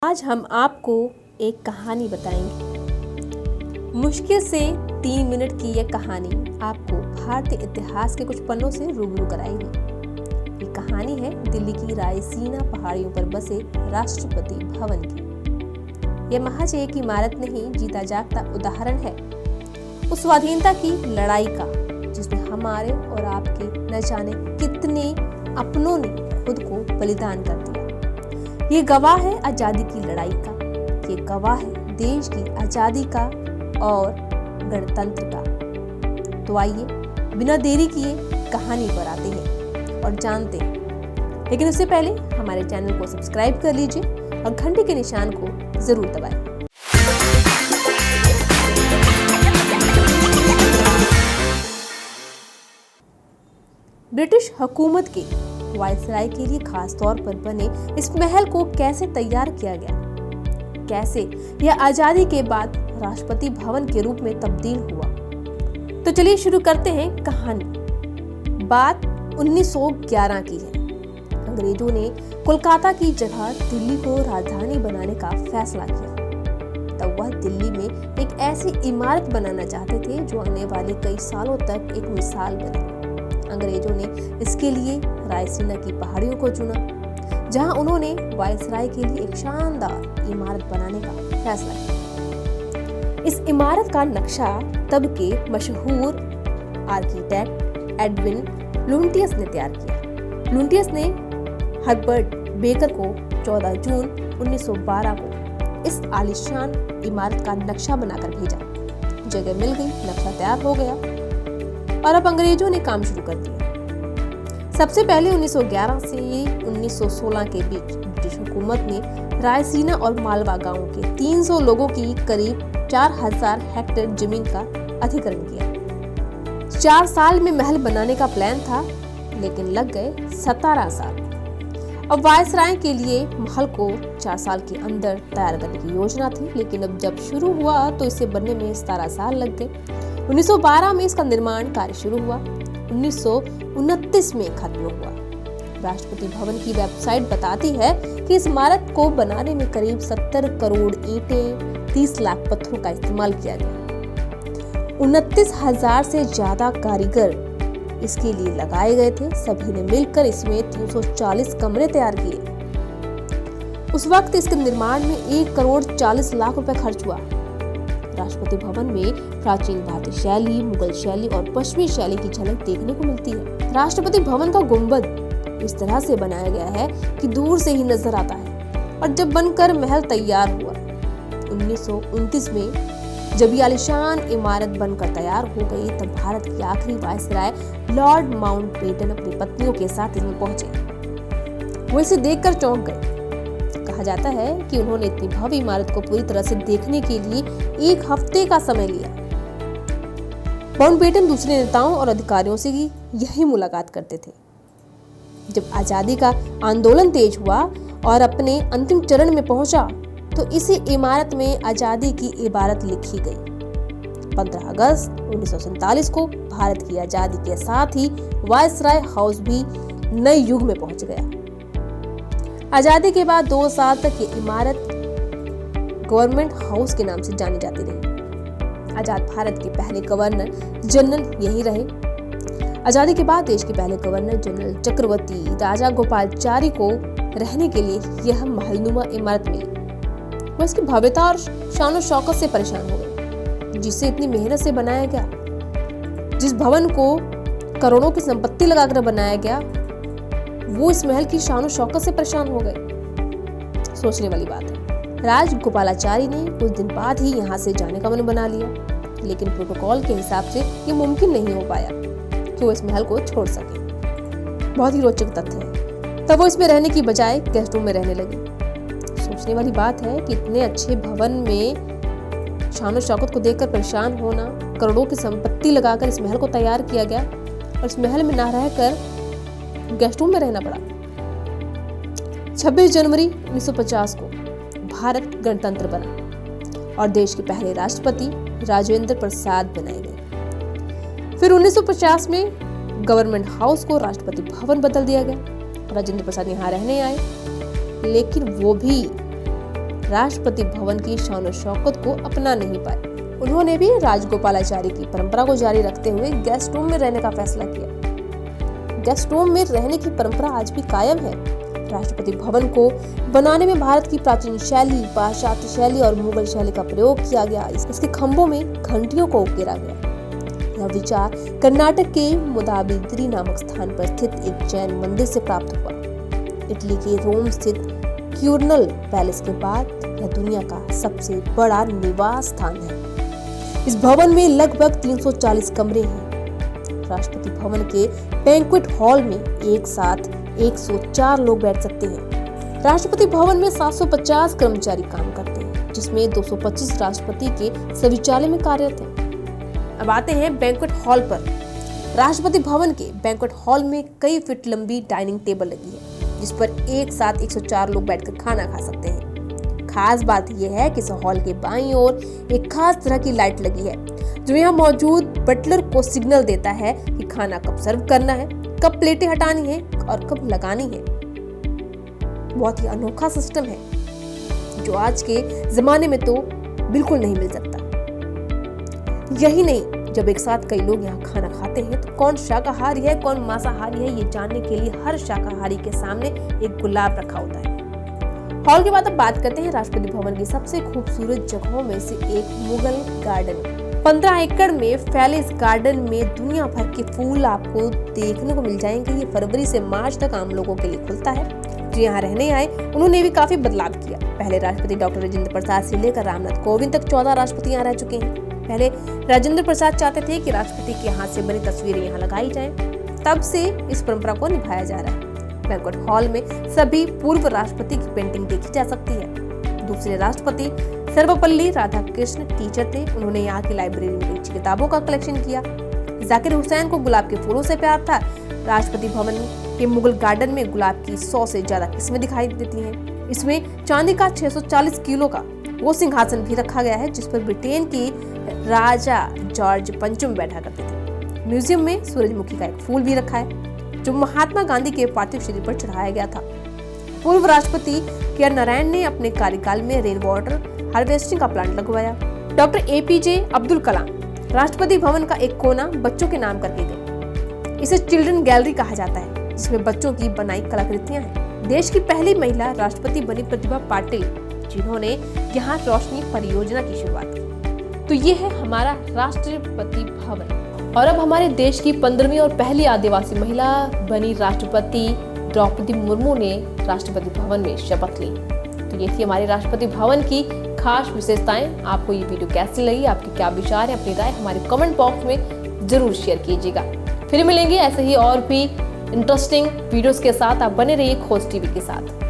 आज हम आपको एक कहानी बताएंगे। मुश्किल से 3 मिनट की यह कहानी आपको भारतीय इतिहास के कुछ पन्नों से रूबरू कराएगी। ये कहानी है दिल्ली की रायसीना पहाड़ियों पर बसे राष्ट्रपति भवन की। यह महज एक इमारत नहीं, जीता जागता उदाहरण है उस स्वाधीनता की लड़ाई का जिसमें हमारे और आपके न जाने कितने अपनों ने खुद को बलिदान कर दिया। ये गवाह है आजादी की लड़ाई का, ये गवाह है देश की आजादी का और गणतंत्र का। तो आइए बिना देरी किए कहानी पर आते हैं और जानते हैं। लेकिन उससे पहले हमारे चैनल को सब्सक्राइब कर लीजिए और घंटे के निशान को जरूर दबाएं। ब्रिटिश हुकूमत के वायसराय के लिए खास तौर पर बने इस महल को कैसे तैयार किया गया, कैसे यह आजादी के बाद राष्ट्रपति भवन के रूप में तब्दील हुआ। तो चलिए शुरू करते हैं कहानी। बात 1911 की है। अंग्रेजों ने कोलकाता की जगह दिल्ली को राजधानी बनाने का फैसला किया। तब वह दिल्ली में एक ऐसी इमारत बनाना चाहते थे जो आने वाले कई सालों तक एक मिसाल बने। अंग्रेजों ने इसके लिए रायसीना की पहाड़ियों को चुना, जहां उन्होंने वायसराय के लिए एक शानदार इमारत बनाने का फैसला किया। इस इमारत का नक्शा तब के मशहूर आर्किटेक्ट एडविन लुटियंस ने तैयार किया। लुटियंस ने हर्बर्ट बेकर को 14 जून 1912 को इस आलीशान इमारत का नक्शा बनाकर भेजा। जगह मिल गई, नक्शा तैयार हो गया और अब अंग्रेजों ने काम शुरू कर दिया। सबसे पहले 1911 से 1916 के बीच ब्रिटिश हुकूमत ने रायसीना और मालवा गांवों के 300 लोगों की करीब 4000 हेक्टेयर जमीन का अधिग्रहण किया। 4 साल में महल बनाने का प्लान था, लेकिन लग गए 17 साल। अब वायसराय के लिए महल को 4 साल के अंदर तैयार करने की योजना थी, लेकिन अब जब शुरू हुआ तो इसे बनने में 17 साल लग गए। 1912 में इसका निर्माण कार्य शुरू हुआ, 1929 में खत्म हुआ। राष्ट्रपति भवन की वेबसाइट बताती है कि इस इमारत को बनाने में करीब 70 करोड़ ईंटें, 30 लाख पत्थरों का इस्तेमाल किया गया। 29,000 से ज्यादा कारीगर इसके लिए लगाए गए थे। सभी ने मिलकर इसमें 340 कमरे तैयार किए। उस वक्त इसके निर्माण में 1 करोड़ 40 लाख रुपए खर्च हुआ। राष्ट्रपति भवन में प्राचीन भारतीय शैली, मुगल शैली और पश्चिमी शैली की झलक देखने को मिलती है। राष्ट्रपति भवन का गुंबद इस तरह से बनाया गया है कि दूर से ही नजर आता है। और जब बनकर महल तैयार हुआ 1929 में, जब ये आलीशान इमारत बनकर तैयार हो गई, तब भारत की आखिरी वायसराय लॉर्ड माउंटबेटन अपनी पत्नियों के साथ इसमें पहुंचे। वो इसे देखकर चौंक गए। कहा जाता है कि उन्होंने इतनी भव्य इमारत को पूरी तरह से देखने के लिए 1 हफ्ते का समय लिया। माउंटबेटन दूसरे नेताओं और अधिकारियों से यही मुलाकात करते थे। जब आजादी का आंदोलन तेज हुआ और अपने अंतिम चरण में पहुंचा, तो इसी इमारत में आजादी की इबारत लिखी गई। 15 अगस्त 1947 को भारत की आजादी के साथ ही वायसराय हाउस भी नए युग में पहुंच गया। आजादी के बाद 2 साल तक ये इमारत गवर्नमेंट हाउस के नाम से जानी जाती रही। आजाद भारत के पहले गवर्नर जनरल यही रहे। आजादी के बाद देश के पहले गवर्नर जनरल चक्रवर्ती राजा गोपालाचारी को रहने के लिए यह महलनुमा इमारत मिली। वो इसकी भव्यता और शान शौकत से परेशान हो गए, जिसे इतनी मेहनत से बनाया गया। जिस भवन को करोड़ों की संपत्ति लगाकर बनाया गया, वो इस महल की शान शौकत से परेशान हो गए। सोचने वाली बात है। राज गोपालाचारी ने कुछ दिन बाद ही यहाँ से जाने का मन बना लिया, लेकिन प्रोटोकॉल के हिसाब से ये मुमकिन नहीं हो पाया कि वो इस महल को छोड़ सके। बहुत ही रोचक तथ्य है। तब वो इसमें रहने की बजाय गेस्ट रूम में रहने लगे। सोचने वाली बात है कि इतने अच्छे भवन में शान शौकत को देखकर परेशान होना, करोड़ों की संपत्ति लगाकर इस महल को तैयार किया गया और इस महल में ना रहकर गेस्ट रूम में रहना पड़ा। 26 जनवरी 1950 को भारत गणतंत्र बना और देश के पहले राष्ट्रपति राजेंद्र प्रसाद बनाए गए। फिर 1950 में गवर्नमेंट हाउस को राष्ट्रपति भवन बदल दिया गया। राजेंद्र प्रसाद यहाँ रहने आए, लेकिन वो भी राष्ट्रपति भवन की शान और शौकत को अपना नहीं पाए। उन्होंने भी राजगोपालाचारी की परंपरा को जारी रखते हुए गेस्ट रूम में रहने का फैसला किया। गेस्ट रूम में रहने की परंपरा आज भी कायम है। राष्ट्रपति भवन को बनाने में भारत की प्राचीन शैली, पाश्चात्य शैली और मुगल शैली का प्रयोग किया गया। इसके खंभों में घंटियों को उकेरा गया। यह विचार कर्नाटक के मुदाबिद्री नामक स्थान पर स्थित एक जैन मंदिर से प्राप्त हुआ। इटली के रोम स्थित क्यूरनल पैलेस के बाद यह दुनिया का सबसे बड़ा निवास स्थान है। इस भवन में लगभग 340 कमरे हैं। राष्ट्रपति भवन के बैंक्वेट हॉल में एक साथ 104 लोग बैठ सकते हैं। राष्ट्रपति भवन में 750 कर्मचारी काम करते हैं, जिसमें 225 राष्ट्रपति के शौचालय में कार्यरत हैं। अब आते हैं बैंक्वेट हॉल पर। राष्ट्रपति भवन के बैंक्वेट हॉल में कई फीट लंबी डाइनिंग टेबल लगी है, जिस पर एक साथ 104 लोग बैठकर खाना खा सकते हैं। खास बात यह है कि इस हॉल के बाईं ओर एक खास तरह की लाइट लगी है, जो यहाँ मौजूद बटलर को सिग्नल देता है कि खाना कब सर्व करना है, कब प्लेटें हटानी है और कब लगानी है। बहुत ही अनोखा सिस्टम है, जो आज के जमाने में तो बिल्कुल नहीं मिल सकता। यही नहीं, जब एक साथ कई लोग यहाँ खाना खाते हैं तो कौन शाकाहारी है, कौन मांसाहारी है, ये जानने के लिए हर शाकाहारी के सामने एक गुलाब रखा होता है। हॉल के बाद अब बात करते हैं राष्ट्रपति भवन की सबसे खूबसूरत जगहों में से एक मुगल गार्डन। 15 एकड़ में फैले इस गार्डन में दुनिया भर के फूल आपको देखने को मिल जाएंगे। ये फरवरी से मार्च तक आम लोगों के लिए खुलता है। जो यहाँ रहने आए उन्होंने भी काफी बदलाव किया। पहले राष्ट्रपति डॉक्टर राजेंद्र प्रसाद से लेकर रामनाथ कोविंद तक 14 राष्ट्रपति यहाँ रह चुके हैं। पहले राजेंद्र प्रसाद चाहते थे कि राष्ट्रपति के हाथ से बनी तस्वीरें यहाँ लगाई जाएं। तब से इस परंपरा को निभाया जा रहा है। बैंक्वेट हॉल में सभी पूर्व राष्ट्रपति की पेंटिंग देखी जा सकती है। दूसरे राष्ट्रपति सर्वपल्ली राधाकृष्ण टीचर थे। उन्होंने यहाँ की लाइब्रेरी में अच्छी किताबों का कलेक्शन किया। जाकिर हुसैन को गुलाब के फूलों से प्यार था। राष्ट्रपति भवन के मुगल गार्डन में गुलाब की 100 से ज्यादा किस्में दिखाई देती हैं। इसमें चांदी का 640 किलो का वो सिंहासन भी रखा गया है, जिस पर ब्रिटेन की राजा जॉर्ज पंचम बैठा करते थे। म्यूजियम में सूरजमुखी का एक फूल भी रखा है, जो महात्मा गांधी के पार्थिव शरीर पर चढ़ाया गया था। पूर्व राष्ट्रपति के नारायण ने अपने कार्यकाल में रेन वाटर हार्वेस्टिंग का प्लांट लगवाया। डॉक्टर APJ अब्दुल कलाम राष्ट्रपति भवन का एक कोना बच्चों के नाम करके गए। इसे चिल्ड्रन गैलरी कहा जाता है, जिसमें बच्चों की बनाई कलाकृतियां हैं। देश की पहली महिला राष्ट्रपति बनी प्रतिभा पाटिल, जिन्होंने यहाँ रोशनी परियोजना की शुरुआत की। तो ये है हमारा राष्ट्रपति भवन। और अब हमारे देश की 15वीं और पहली आदिवासी महिला बनी राष्ट्रपति द्रौपदी मुर्मू ने राष्ट्रपति भवन में शपथ ली। तो ये थी हमारे राष्ट्रपति भवन की खास विशेषताएं। आपको ये वीडियो कैसी लगी, आपके क्या विचार है, अपनी राय हमारे कमेंट बॉक्स में जरूर शेयर कीजिएगा। फिर मिलेंगे ऐसे ही और भी इंटरेस्टिंग वीडियोस के साथ। आप बने रहिए खोज टीवी के साथ।